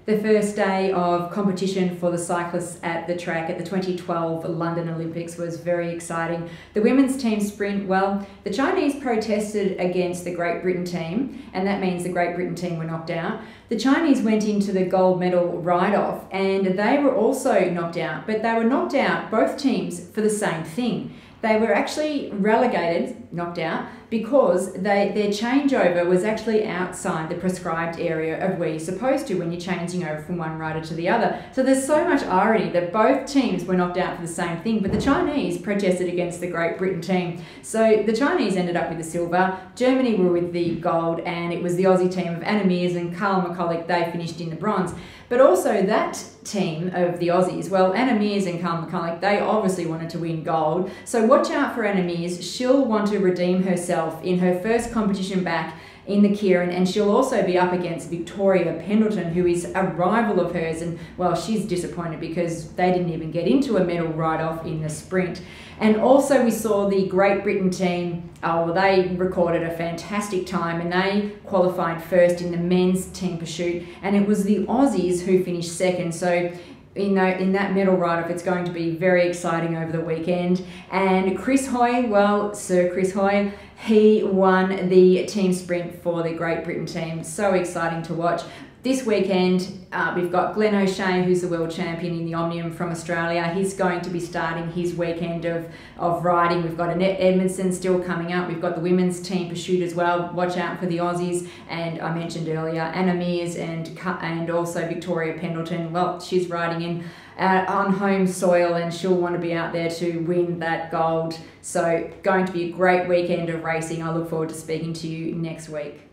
The first day of competition for the cyclists at the track at the 2012 London Olympics was very exciting. The women's team sprint, well, the Chinese protested against the Great Britain team, and that means the Great Britain team were knocked out. The Chinese went into the gold medal ride-off and they were also knocked out, but they were knocked out, both teams, for the same thing. They were actually relegated, knocked out, because their changeover was actually outside the prescribed area of where you're supposed to when you're changing over from one rider to the other. So there's so much irony that both teams were knocked out for the same thing, but the Chinese protested against the Great Britain team. So the Chinese ended up with the silver, Germany were with the gold, and it was the Aussie team of Anna Meares and Carl McConnell, they finished in the bronze. But also that team of the Aussies, well, Anna Meares and Carl McConnell, they obviously wanted to win gold. So watch out for Anna Meares. She'll want to redeem herself in her first competition back in the Keirin, and she'll also be up against Victoria Pendleton, who is a rival of hers, and well, she's disappointed because they didn't even get into a medal ride-off in the sprint. And also we saw the Great Britain team, they recorded a fantastic time and they qualified first in the men's team pursuit, and it was the Aussies who finished second. So in that medal ride-off, it's going to be very exciting over the weekend. And Chris Hoy, well, Sir Chris Hoy, he won the team sprint for the Great Britain team. So exciting to watch. This weekend, we've got Glenn O'Shea, who's the world champion in the Omnium from Australia. He's going to be starting his weekend of riding. We've got Annette Edmondson still coming up. We've got the women's team pursuit as well. Watch out for the Aussies. And I mentioned earlier, Anna Meares and also Victoria Pendleton. Well, she's riding in on home soil and she'll want to be out there to win that gold. So going to be a great weekend of racing. I look forward to speaking to you next week.